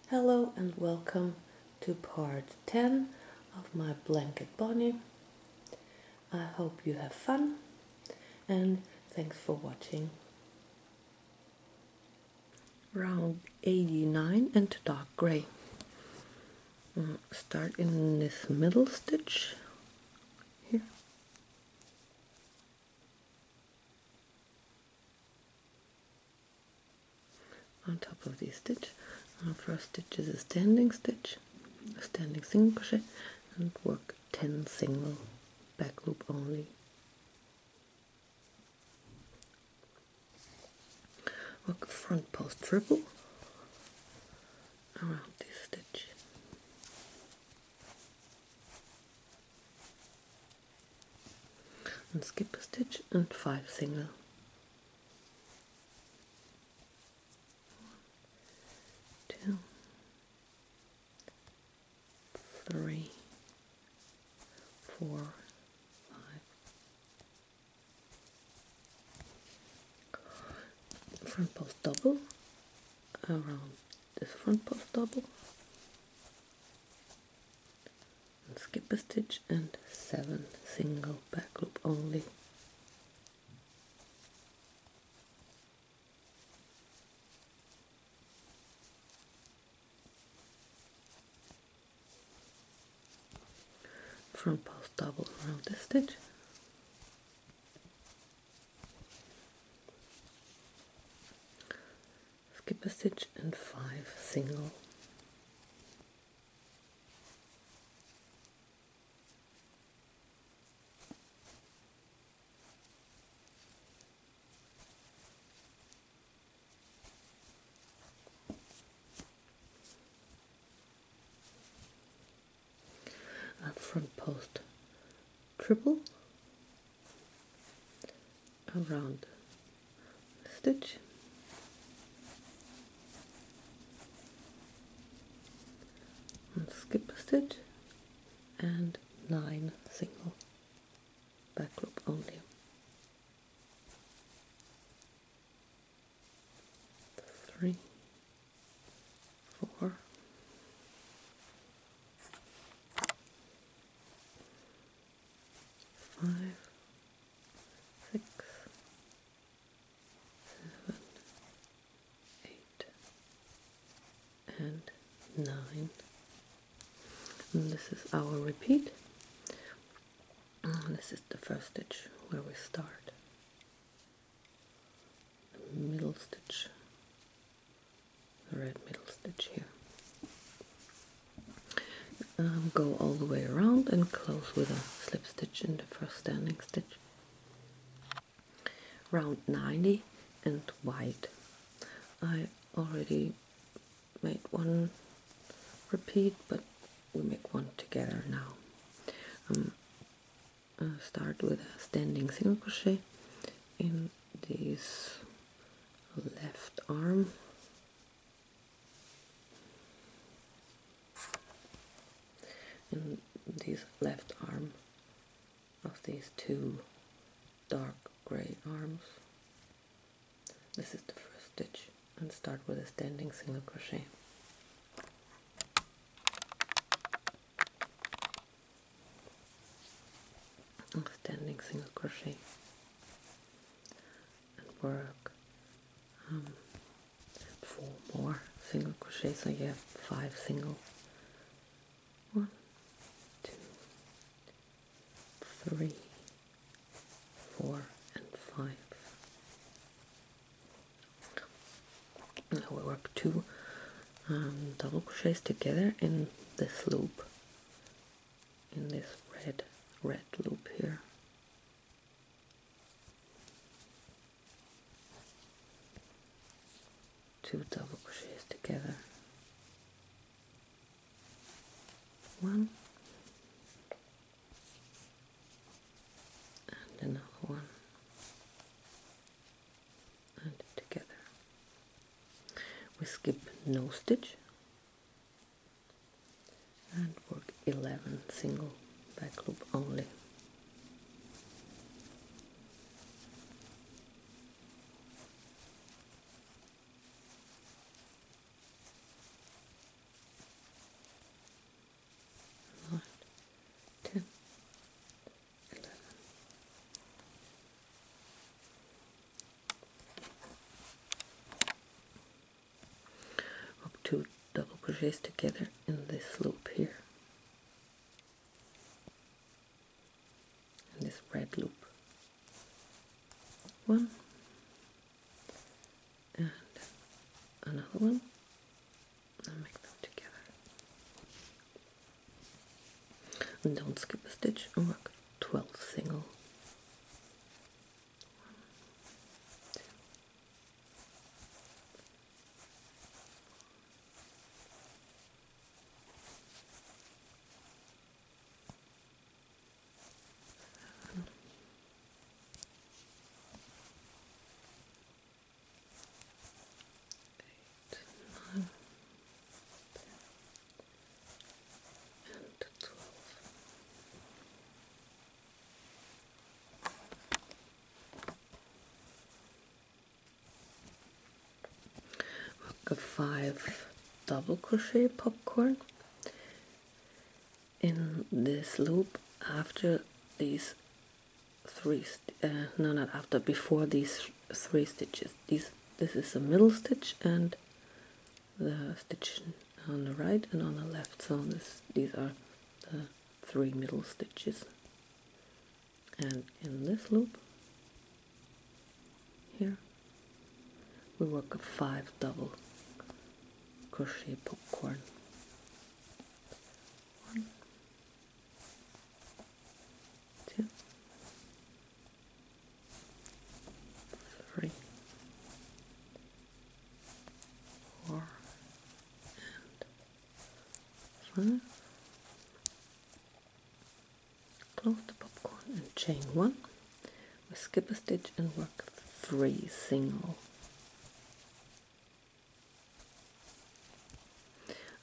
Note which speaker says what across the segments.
Speaker 1: Hello and welcome to part 10 of my Blanket Bonnie. I hope you have fun and thanks for watching. Round 89 and dark grey. Start in this middle stitch here. On top of this stitch. First stitch is a standing stitch, a standing single crochet, and work 10 single back loop only. Work a front post triple around this stitch. And skip a stitch and 5 single. 1, 2, 3, 4, 5. Front post double around this front post double. And skip a stitch and 7 single back loop only. Front post double around this stitch. Skip a stitch and 5 single. A front post triple around the stitch. And skip a stitch and 9 single back loop only. 3, 4, 5, 6, 7, 8, and 9. And this is our repeat. And this is the first stitch where we start. The middle stitch, the red middle stitch here. Go all the way around and close with a slip stitch in the first standing stitch. Round 90 and white. I already made one repeat, but we make one together now. Start with a standing single crochet in this left arm. In this left arm of these two dark gray arms. This is the first stitch, and start with a standing single crochet. Standing single crochet and work 4 more single crochets, so you have 5 single. 1, 2, 3, 4, and 5. Now we work 2 double crochets together in this loop, in this red loop here. Two double crochets together. 1 and another one, and together. We skip no stitch and work 11 single back loop only. 2 double crochets together in this loop here, in this red loop. 1 and another one, and make them together. And don't skip a stitch and work 12 single. 5 double crochet popcorn in this loop after these before these 3 stitches. This is the middle stitch and the stitch on the right and on the left, so these are the 3 middle stitches. And in this loop here we work a 5 double crochet popcorn. 1, 2, 3, 4, and 5. Close the popcorn and chain 1. We skip a stitch and work 3 single.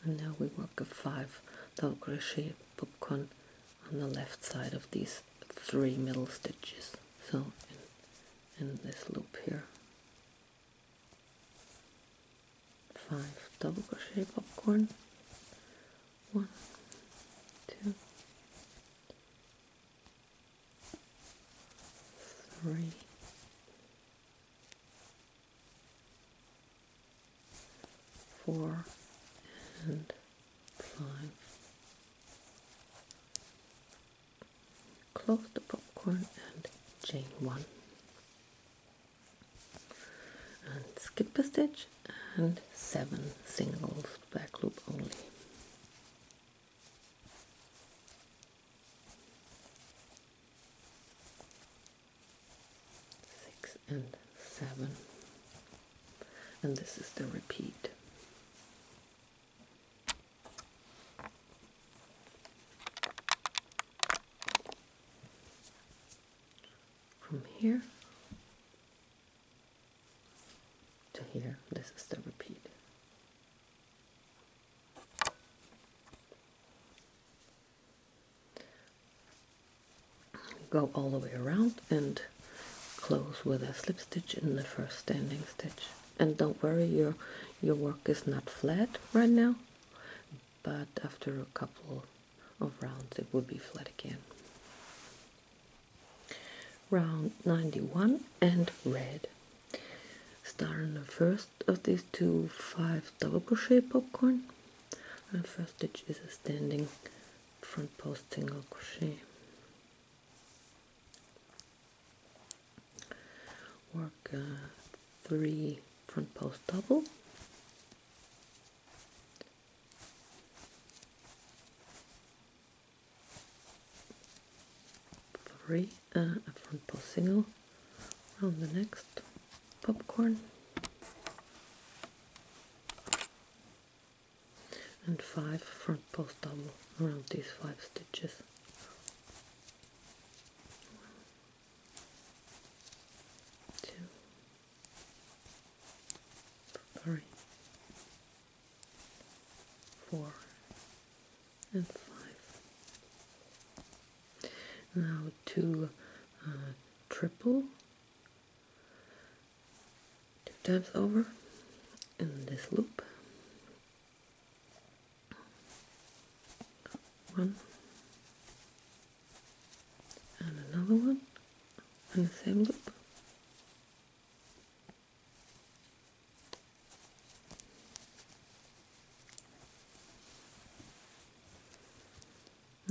Speaker 1: And now we work a 5 double crochet popcorn on the left side of these 3 middle stitches. So in this loop here, 5 double crochet popcorn. 1, 2, 3, 4, and 5. Close the popcorn and chain 1. And skip a stitch and 7 singles, back loop only. 6 and 7. And this is the repeat. From here to here, this is the repeat. Go all the way around and close with a slip stitch in the first standing stitch. And don't worry, your work is not flat right now, but after a couple of rounds it will be flat again. Round 91 and red. Start on the first of these 2 5 double crochet popcorn, and the first stitch is a standing front post single crochet. Work 3 front post double, 3 a front post single around the next popcorn, and 5 front post double around these 5 stitches. 1, 2, 3, 4, and 5. Now 2 triple 2 times over in this loop. 1 and another one in the same loop.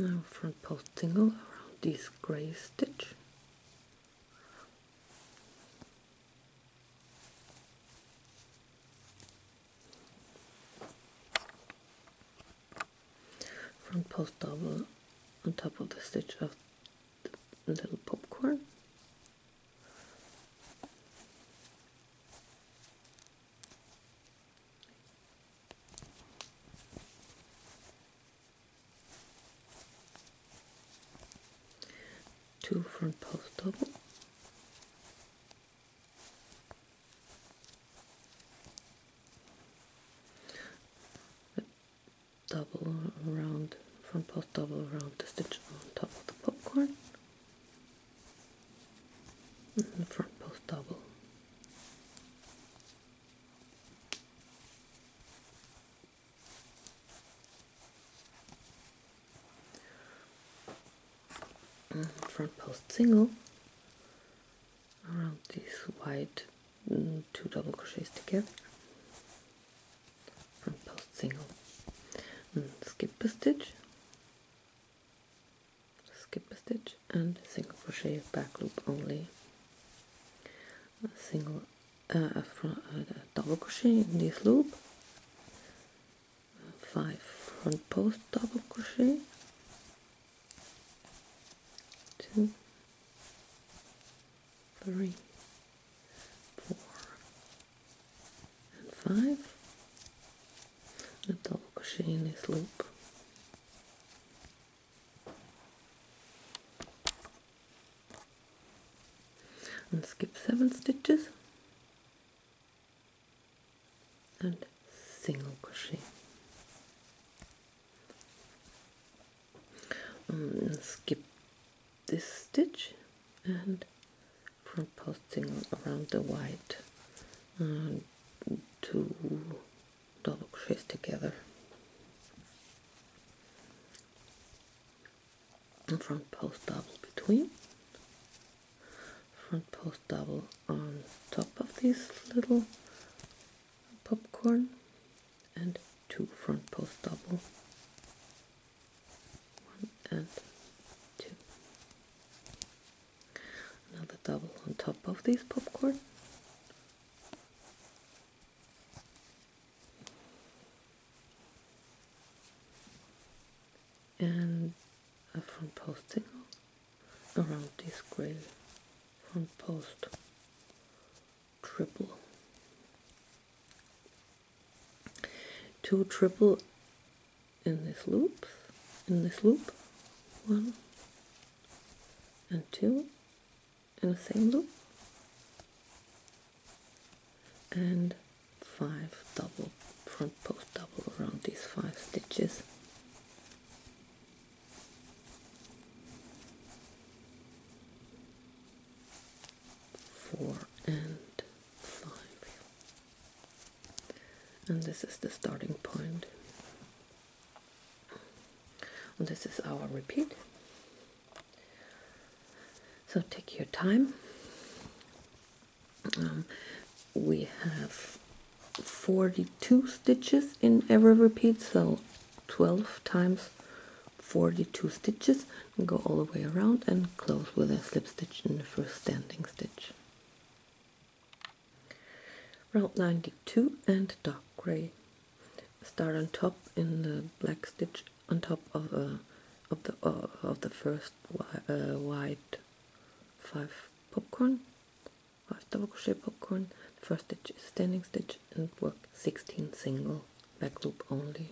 Speaker 1: Now front post single around this gray stitch. Front post double on top of the stitch of the little popcorn. Two front post double. Double around, front post double around the stitch on top of the popcorn. And the front post double. And front post single around these white 2 double crochets together. Front post single. And skip a stitch, and single crochet back loop only. A single, a double crochet in this loop. 5 front post double crochet. 2, 3, 4, and 5. A double crochet in this loop. And skip 7 stitches and single crochet. And skip this stitch and front post single around the white, 2 double crochets together. And front post double between. Front post double on top of this little popcorn, and 2 front post double. 1 and 2. Another double on top of this popcorn. And a front post single around this gray front post triple. 2 triple in this loop, 1 and 2 in the same loop, and 5 double front post double around these 5 stitches. 4 and 5. And this is the starting point. And this is our repeat. So take your time. We have 42 stitches in every repeat, so 12 times 42 stitches, and go all the way around and close with a slip stitch in the first standing stitch. Round 92 and dark gray. Start on top in the black stitch on top of the first white 5 popcorn, 5 double crochet popcorn. The first stitch is standing stitch, and work 16 single back loop only.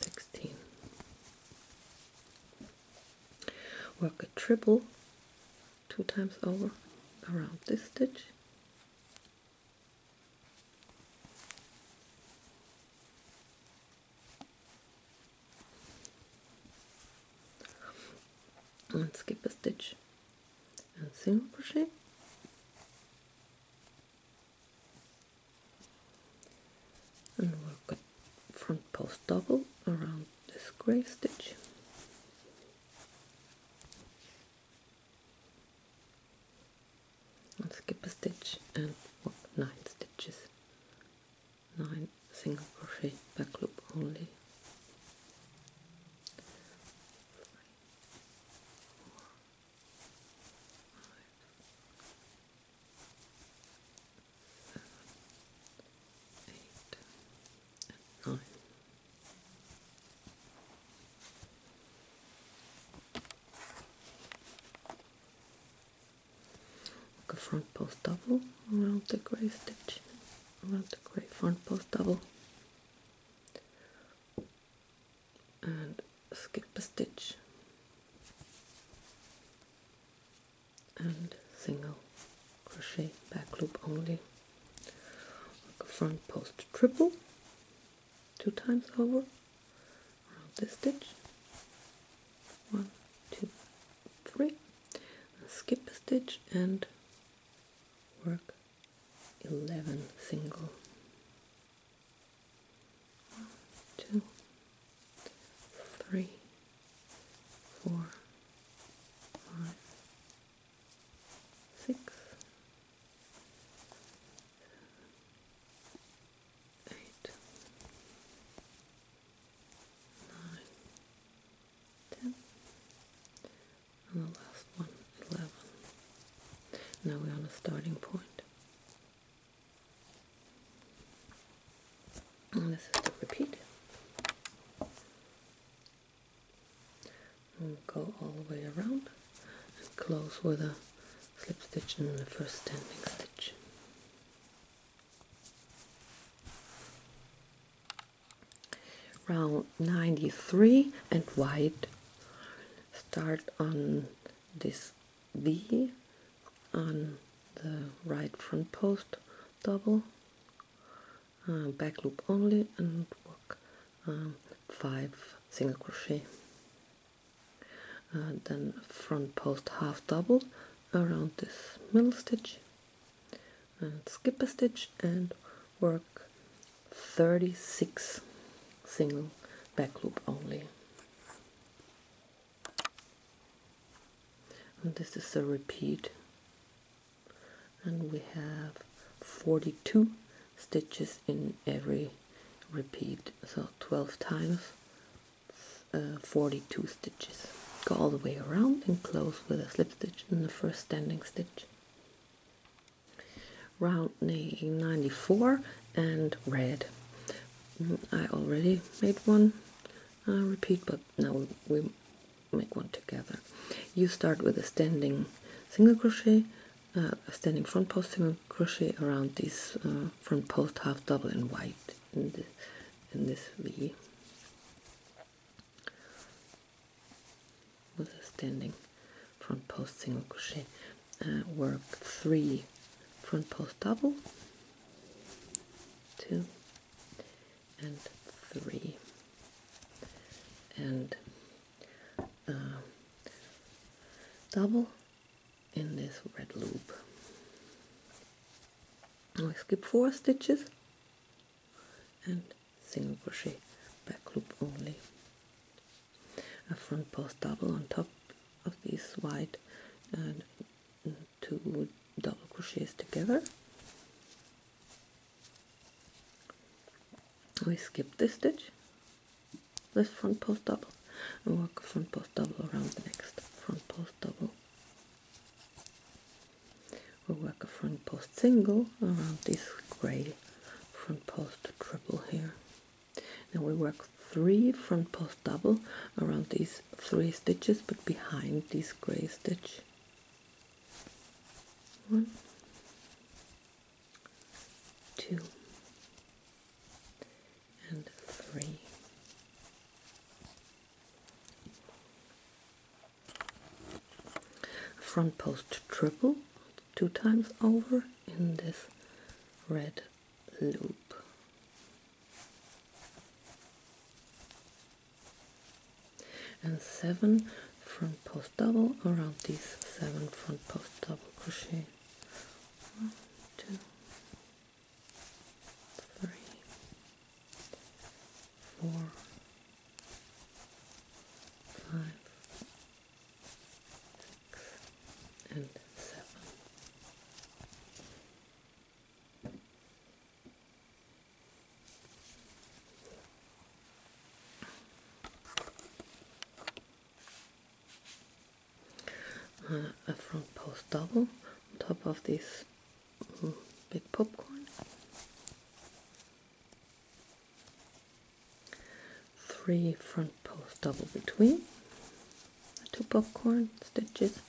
Speaker 1: 16. Work a triple 2 times over around this stitch. And skip a stitch and single crochet. And work a front post double around this gray stitch. And skip a stitch and work 9 stitches. 9 single crochet back loop front post double around the gray stitch, around the gray front post double, and skip a stitch and single crochet back loop only, like a front post triple 2 times over around this stitch, 1, 2, 3, skip a stitch and work 11 single, 1, 2, 3, 4, 5, 6, 7, 8, 9, 10, and the last one 11. Now we're on a starting point. And this is the repeat. We'll go all the way around and close with a slip stitch in the first standing stitch. Round 93 and white, start on this V on the right front post double, back loop only, and work 5 single crochet, then front post half double around this middle stitch, and skip a stitch and work 36 single back loop only. And this is a repeat, and we have 42 stitches in every repeat, so 12 times 42 stitches. Go all the way around and close with a slip stitch in the first standing stitch. Round 94 and red. I already made one repeat, but now we make one together. You start with a standing single crochet, a standing front post single crochet around this front post half double in white in this V, with a standing front post single crochet. Work 3 front post double, 2 and 3, and double in this red loop. Now we skip 4 stitches and single crochet back loop only, a front post double on top of these white and 2 double crochets together. We skip this stitch, this front post double, and work a front post double around the next front post double. We'll work a front post single around this gray front post triple here. Now we work 3 front post double around these 3 stitches, but behind this gray stitch. 1, 2, and 3. Front post triple 2 times over in this red loop. And 7 front post double around these 7 front post double crochet. 1, 2, 3, 4, 5, 6, and 7. A front post double on top of this big popcorn, 3 front post double between the 2 popcorn stitches,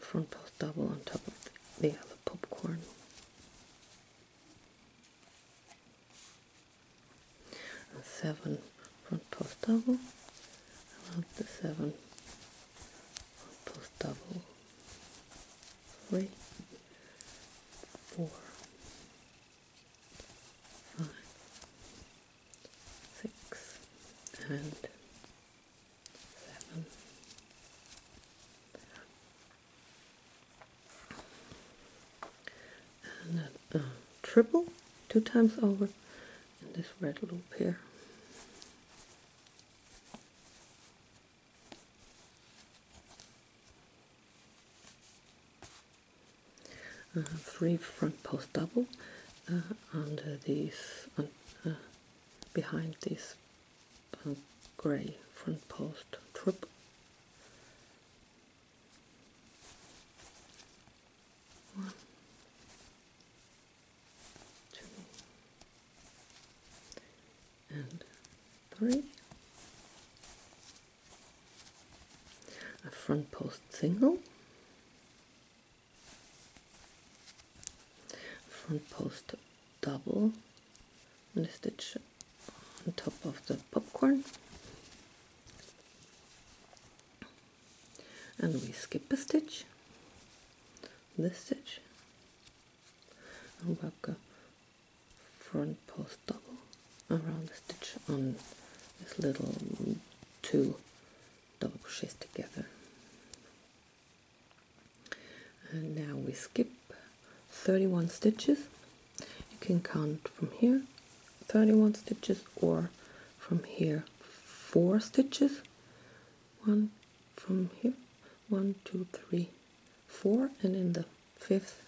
Speaker 1: front post double on top of the other popcorn. And 7 front post double around the 7 front post double, 3, 4, 5, 6, and 7. And a triple 2 times over in this red loop here. Three front post double under these, behind this gray front post triple. 1, 2, and 3. A front post single. Front post double and a stitch on top of the popcorn, and we skip a stitch, this stitch, and work a front post double around the stitch on this little 2 double crochets together. And now we skip 31 stitches. You can count from here 31 stitches, or from here 4 stitches. 1 from here, 1, 2, 3, 4, and in the 5th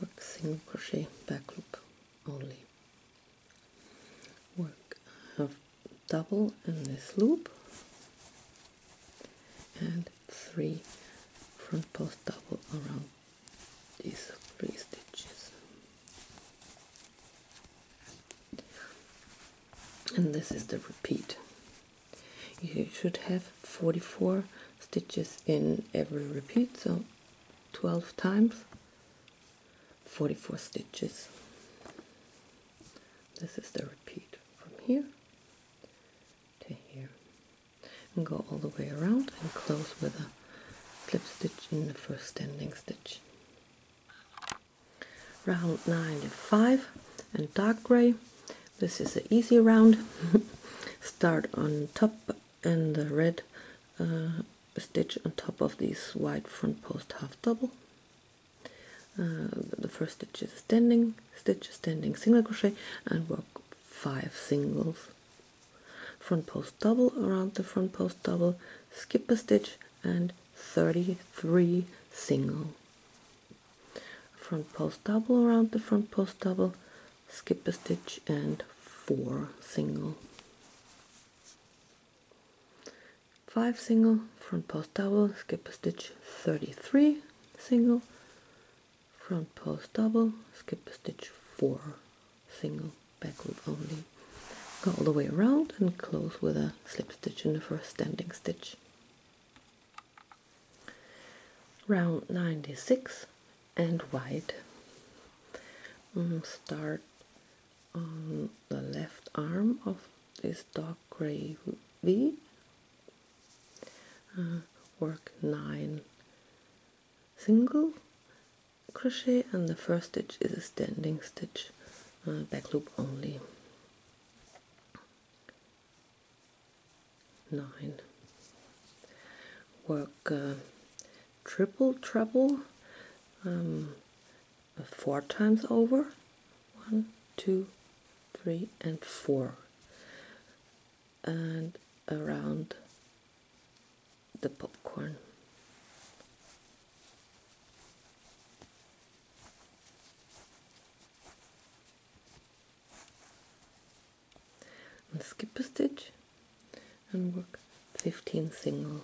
Speaker 1: work single crochet back loop only. Work a double in this loop and 3 front post double around these 3 stitches. And this is the repeat. You should have 44 stitches in every repeat, so 12 times 44 stitches. This is the repeat from here to here, and go all the way around and close with a slip stitch in the first standing stitch. Round 95 and dark gray. This is an easy round. Start on top and the red stitch on top of these white front post half double. The first stitch is a standing stitch, standing single crochet, and work 5 singles. Front post double around the front post double, skip a stitch, and 33 single. Front post double around the front post double, skip a stitch, and 4 single. 5 single, front post double, skip a stitch, 33 single, front post double, skip a stitch, 4 single, back loop only. Go all the way around and close with a slip stitch in the first standing stitch. Round 96 and white. Start on the left arm of this dark gray V. Work 9 single crochet, and the first stitch is a standing stitch, back loop only. 9. Work triple treble 4 times over. 1, 2, 3, and 4, and around the popcorn. And skip a stitch and work 15 single.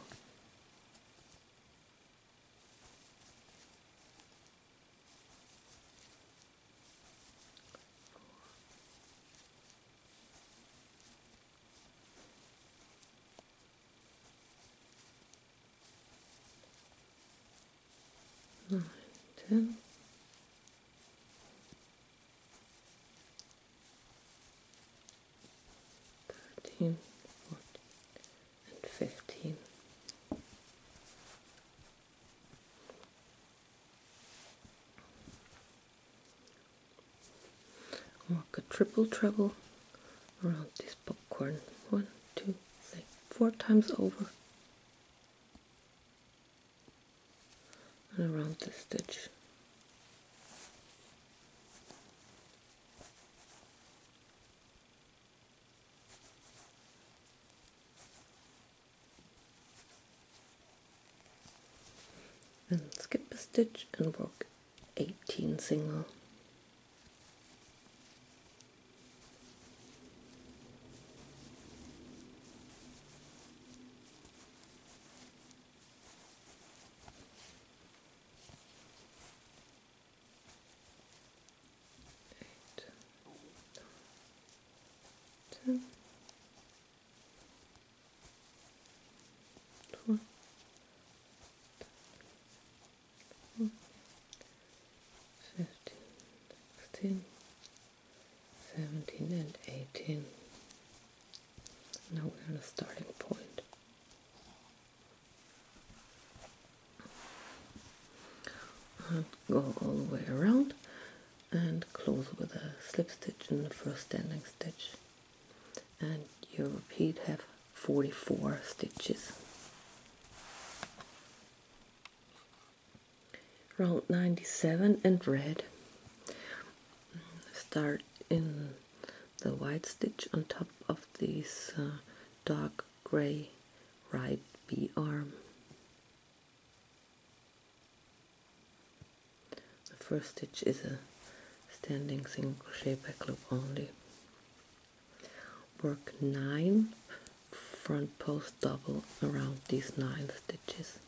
Speaker 1: 9, 10, 13, 14, and 15. Work a triple treble around this popcorn. 1, 2, 3, 4 times over and around the stitch. And skip a stitch and work 18 single. Ten, 12, 15, 16, 17 and 18. Now we're on a starting point. And go all the way around and close with a slip stitch in the first standing stitch. And you repeat, have 44 stitches. Round 97 and red. Start in the white stitch on top of this dark gray right B arm. The first stitch is a standing single crochet back loop only. Work 9 front post double around these 9 stitches.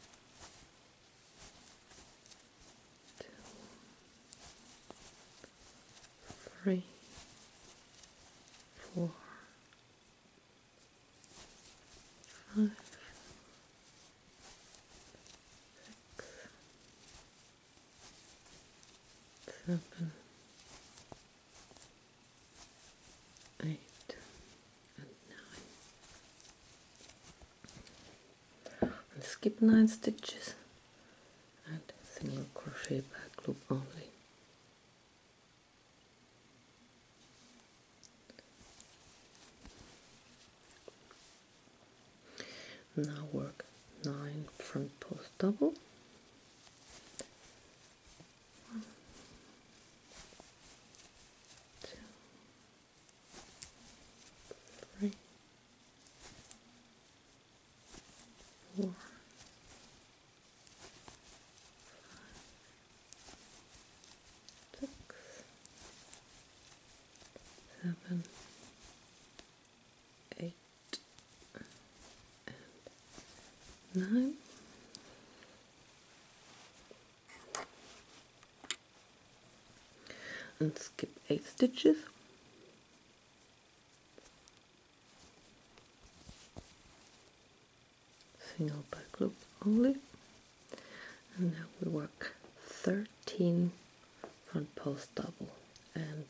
Speaker 1: 2, 3, 4, 5, 6, 7, 8, and 9. And skip 9 stitches and single crochet back loop only. Now work 9 front post double. 1, 2, 3, 4, 6, 7, 8, and 9. And skip 8 stitches. Single back loop only. And now we work 13 front post double, and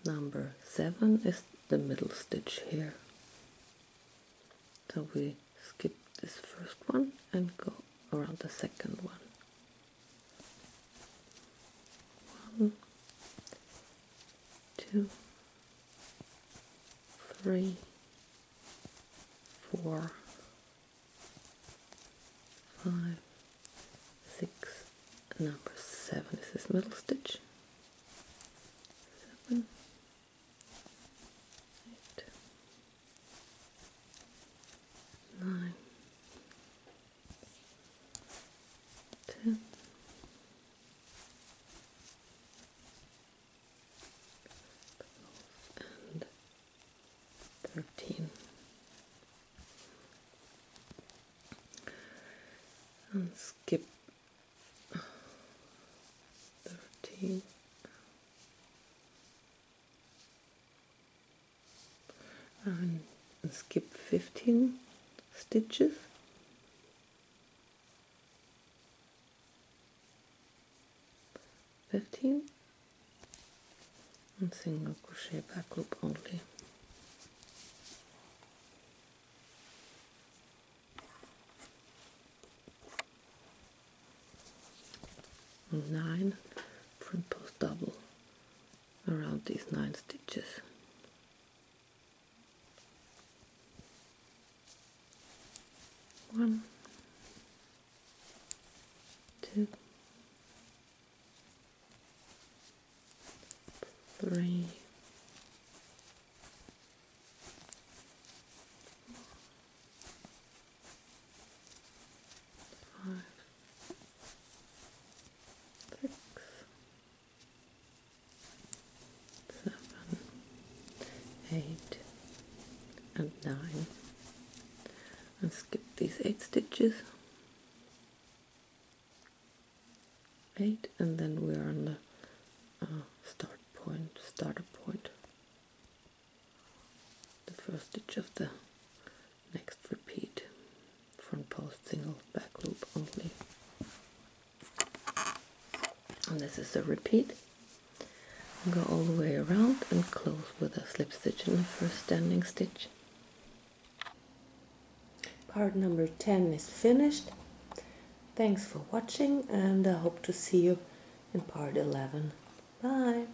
Speaker 1: number 7 is the middle stitch here. So we skip this first one and go around the second one. 1, 2, 3, 4, 5, 6, and number 7 is this middle stitch. 7, 8, 9, 10, 13. And skip 13. And skip 15 stitches. 15 and single crochet back loop only. 9 front post double around these 9 stitches. 1, 2, 3, 5, 6, 7, 8 and 9, and skip these 8 stitches, 8, and then we are on the starter point, the first stitch of the next repeat, front post single back loop only. And this is a repeat. Go all the way around and close with a slip stitch in the first standing stitch. Part number 10 is finished. Thanks for watching, and I hope to see you in part 11. Bye!